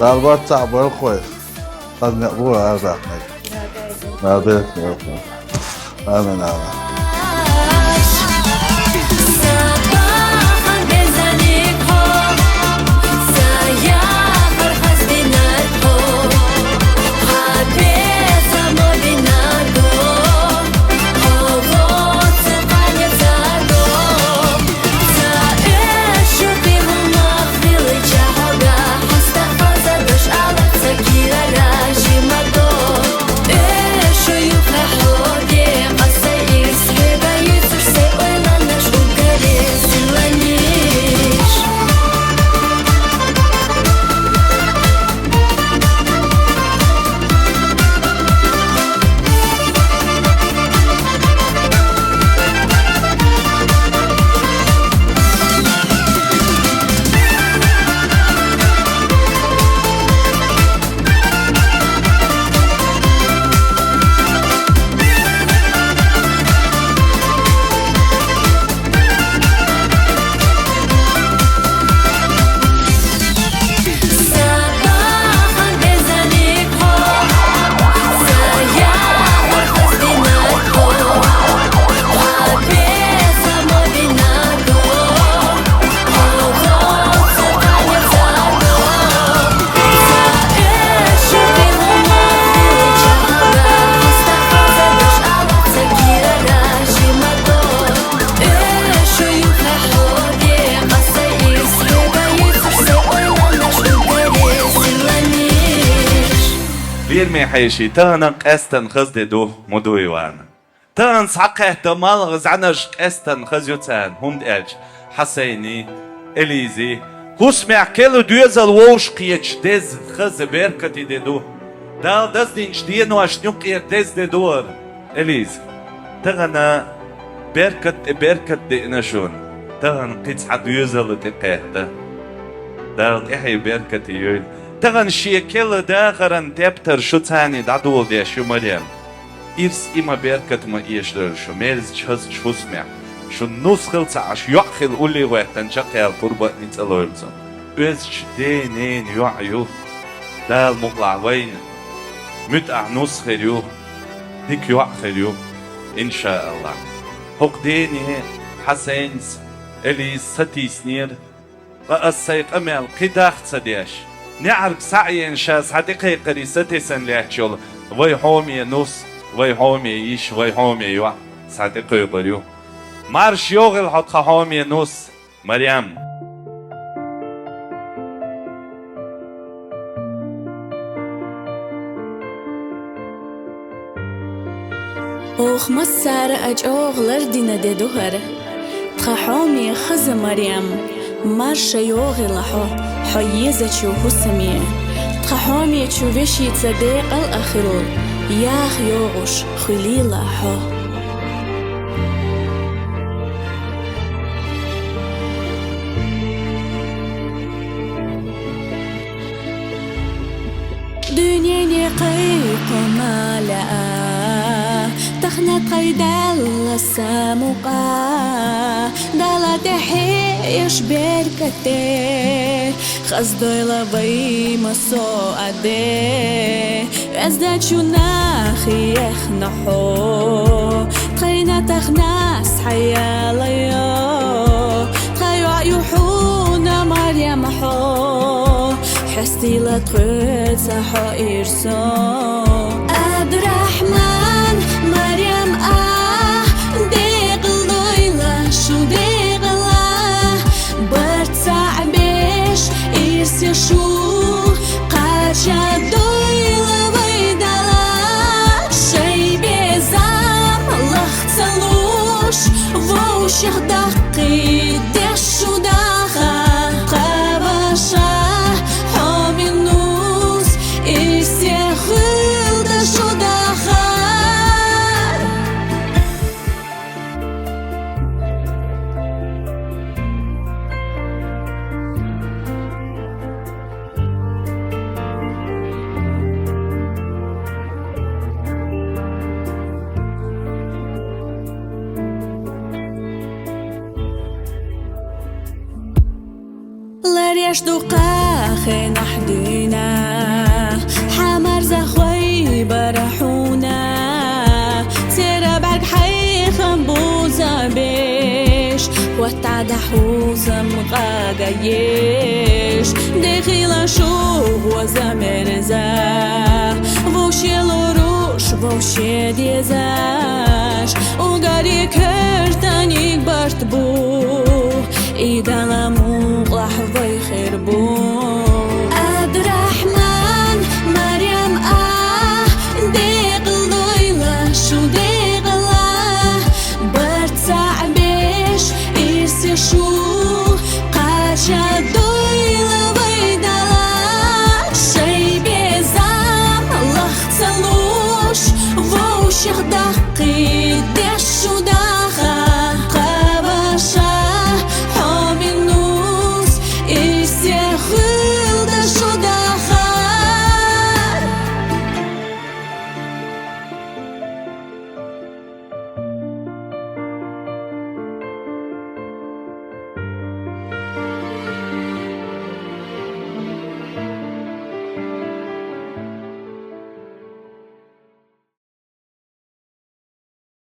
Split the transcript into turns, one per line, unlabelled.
البته عبال خوی از نبود از رحمت نده نیفتم آمین آمین
Verme حيشي تانا قستن خزد دو مدويوان تان ساقه تمال غزعنش قستن خزيوتان هم دأج حسيني إليزي هسمع كيلو دوزل ووش قيتش دز خز بركتي دو دال دز دينش دينو اشنوك دز دور إليز تغنى بركت دينشون تغن قيتس حد يوزل تقيت دال إحي بركتي يوين تغن شيكل داخرن تبتر شو تاني دادول دي شو مريم إرس إما بركت ما إيشدر شو ميرز شهز شوسمع شو نسخل تعش يأخل أولي وقتن شقيا القربة نتلورزم أز شدينين يعيو دال مقلع وين متع نسخل يو ديك يأخل يو إن شاء الله هق ديني حسينز اللي ستي سنير رأسيق أمال قداخ صديش نعرف سعي شاس حديقي قريستي سن ليحشول وي حومي نص وي حومي يش وي حومي يوا صديقي بريو مارش يوغل حد حومي نص مريم
اوخ مسار اج اوغلر دينا ديدوهر تخحومي خز مريم مارش يوغل حيزة شو هسمية تخحومي شو بشي تصديق الأخيرو ياخ يوغش خليلة حو دنيا قيق مالا تخنت قيدال السامقا دالا تحيش بركتي خزدويلا بي مسو أدي أزداد شو ناخي يخنحو تخينا تخناس حياليو تخيو عيوحونا مريم حو حستي لا تخيط سحو إرسو عبد الرحمن مريم ديقلويلا شو ديقلا برتسع بيش إرسي شو قاشا دويلا ويدالا شي بيزام لختلوش ووش يخدقي دشو داخا قابشا حومي نوس إرسي خلد شو داخا между قاخي نحدينا حمر زخوي برحونا تيرا بعك حي خنبوزة بيش وتعد حوزة مغاقايش دخيل شوق وزمرزا وشي لروش وشي ديزاش وقاري كرتانيك برتبو إذا لموق لحظة يخربو عبد الرحمن مريم ديق الليلة شو ديق الله برتسع بيش إرسي شو قاشا دويلة ويدالا شي بيزام الله اختلوش ووش يخدقي